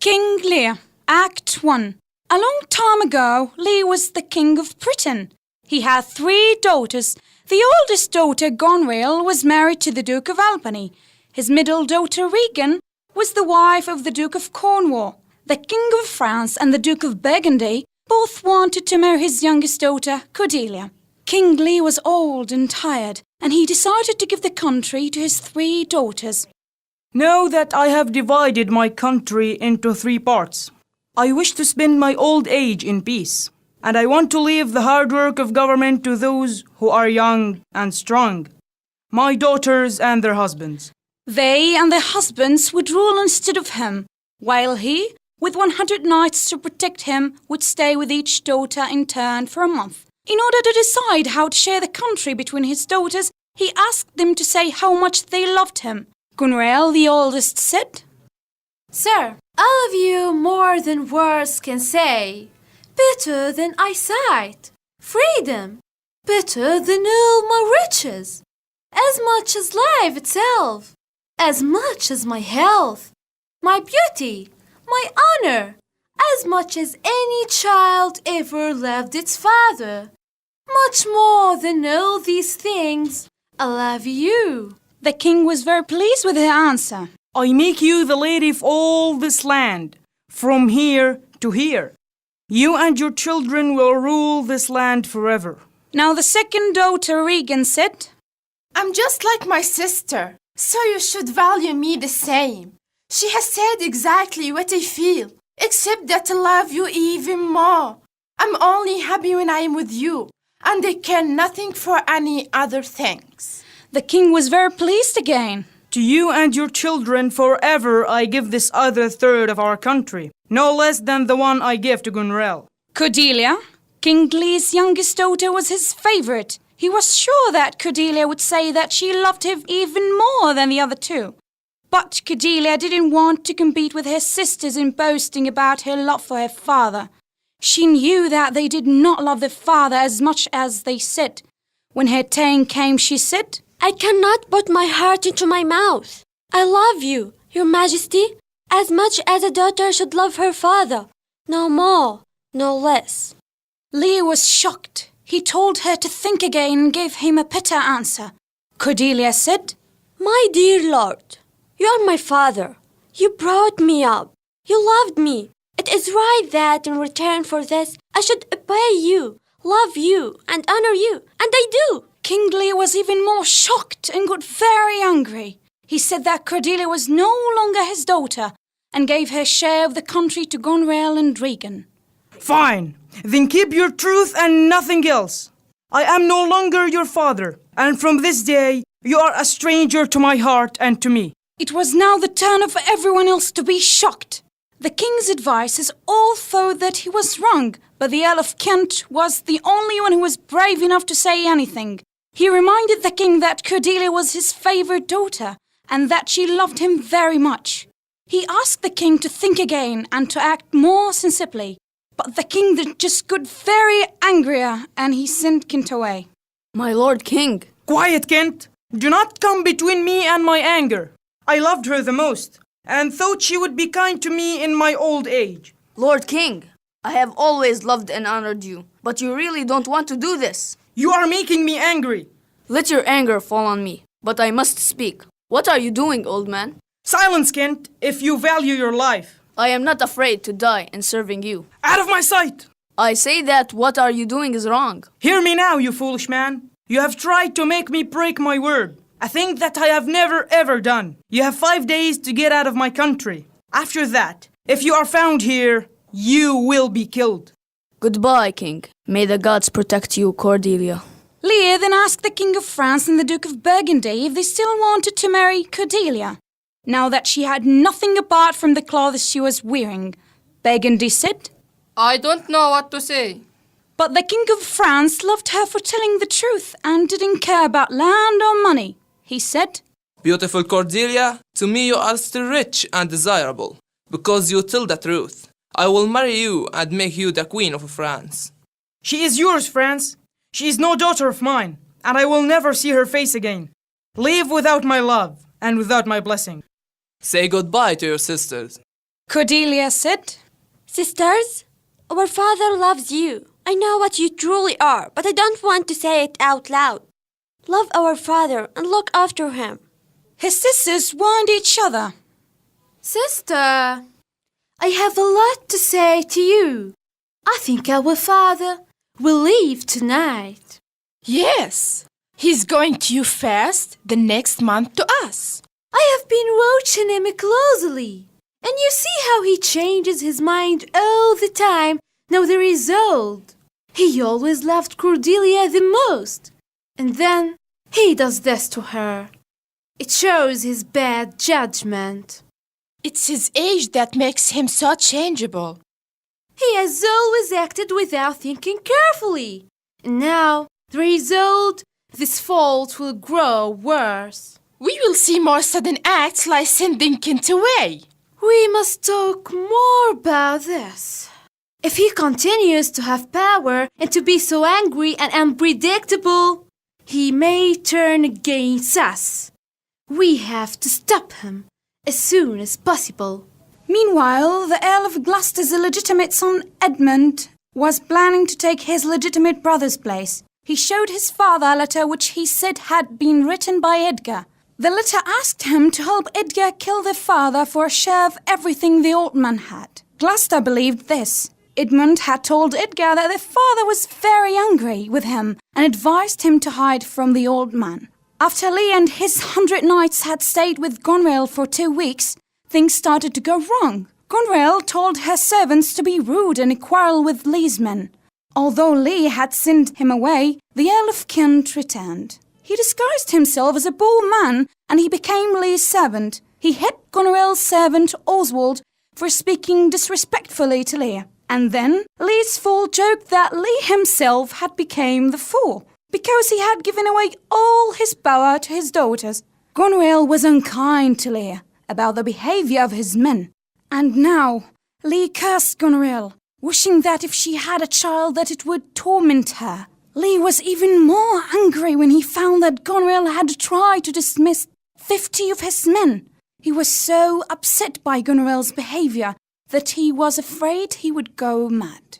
King Lear, Act 1. A long time ago, Lear was the king of Britain. He had 3 daughters. The oldest daughter, Gonrail, was married to the Duke of Albany. His middle daughter, Regan, was the wife of the Duke of Cornwall. The King of France and the Duke of Burgundy both wanted to marry his youngest daughter, Cordelia. King Lear was old and tired, and he decided to give the country to his 3 daughters. Now that I have divided my country into 3 parts, I wish to spend my old age in peace, and I want to leave the hard work of government to those who are young and strong, my daughters and their husbands. They and their husbands would rule instead of him, while he, with 100 knights to protect him, would stay with each daughter in turn for a month. In order to decide how to share the country between his daughters, he asked them to say how much they loved him. Gonrail, the oldest, said, "Sir, I love you more than words can say, better than eyesight, freedom, better than all my riches, as much as life itself, as much as my health, my beauty, my honor, as much as any child ever loved its father. Much more than all these things, I love you." The king was very pleased with her answer. I make you the lady of all this land, from here to here. You and your children will rule this land forever. Now the second daughter, Regan, said, "I'm just like my sister, so you should value me the same. She has said exactly what I feel, except that I love you even more. I'm only happy when I am with you, and I care nothing for any other things." The king was very pleased again. To you and your children forever I give this other third of our country, no less than the one I give to Gonrail. Cordelia, King Lear's youngest daughter, was his favorite. He was sure that Cordelia would say that she loved him even more than the other 2. But Cordelia didn't want to compete with her sisters in boasting about her love for her father. She knew that they did not love their father as much as they said. When her turn came, she said, "I cannot put my heart into my mouth. I love you, Your Majesty, as much as a daughter should love her father. No more, no less." Lear was shocked. He told her to think again and gave him a bitter answer. Cordelia said, "My dear lord, you are my father. You brought me up. You loved me. It is right that in return for this, I should obey you, love you, and honor you, and I do." King Lear was even more shocked and got very angry. He said that Cordelia was no longer his daughter and gave her share of the country to Gonrail and Regan. Fine, then keep your truth and nothing else. I am no longer your father, and from this day you are a stranger to my heart and to me. It was now the turn of everyone else to be shocked. The king's advisers all thought that he was wrong, but the Earl of Kent was the only one who was brave enough to say anything. He reminded the king that Cordelia was his favorite daughter and that she loved him very much. He asked the king to think again and to act more sensibly, but the king just got very angrier and he sent Kent away. "My lord king." Quiet, Kent. Do not come between me and my anger. I loved her the most, and thought she would be kind to me in my old age. "Lord king, I have always loved and honored you, but you really don't want to do this." You are making me angry. "Let your anger fall on me, but I must speak. What are you doing, old man?" Silence, Kent, if you value your life. "I am not afraid to die in serving you." Out of my sight! "I say that what are you doing is wrong." Hear me now, you foolish man. You have tried to make me break my word, a thing that I have never ever done. You have 5 days to get out of my country. After that, if you are found here, you will be killed. "Goodbye, king. May the gods protect you, Cordelia." Lear then asked the King of France and the Duke of Burgundy if they still wanted to marry Cordelia, now that she had nothing apart from the clothes she was wearing. Burgundy said, "I don't know what to say." But the King of France loved her for telling the truth and didn't care about land or money. He said, "Beautiful Cordelia, to me you are still rich and desirable, because you tell the truth. I will marry you and make you the Queen of France." She is yours, France. She is no daughter of mine, and I will never see her face again. Leave without my love and without my blessing. Say goodbye to your sisters. Cordelia said, Sisters, our father loves you. I know what you truly are, but I don't want to say it out loud. Love our father and look after him. His sisters warned each other. Sister, I have a lot to say to you. I think our father will leave tonight. Yes, he's going to you first the next month to us. I have been watching him closely, and you see how he changes his mind all the time now that he's old. He always loved Cordelia the most, and then he does this to her. It shows his bad judgment. It's his age that makes him so changeable. He has always acted without thinking carefully, and now that he's old, this fault will grow worse. We will see more sudden acts like sending Kent away. We must talk more about this. If he continues to have power and to be so angry and unpredictable, he may turn against us. We have to stop him as soon as possible. Meanwhile, the Earl of Gloucester's illegitimate son Edmund was planning to take his legitimate brother's place. He showed his father a letter which he said had been written by Edgar. The letter asked him to help Edgar kill their father for a share of everything the old man had. Gloucester believed this. Edmund had told Edgar that their father was very angry with him and advised him to hide from the old man. After Lear and his 100 knights had stayed with Gonrail for 2 weeks, things started to go wrong. Gonrail told her servants to be rude and quarrel with Lear's men. Although Lear had sent him away, the Earl of Kent returned. He disguised himself as a poor man and he became Lear's servant. He hit Gonrail's servant Oswald for speaking disrespectfully to Lear. And then Lear's fool joked that Lear himself had become the fool because he had given away all his power to his daughters. Gonrail was unkind to Lear about the behavior of his men. And now Lear cursed Gonrail, wishing that if she had a child that it would torment her. Lear was even more angry when he found that Gonrail had tried to dismiss 50 of his men. He was so upset by Gonrail's behavior that he was afraid he would go mad.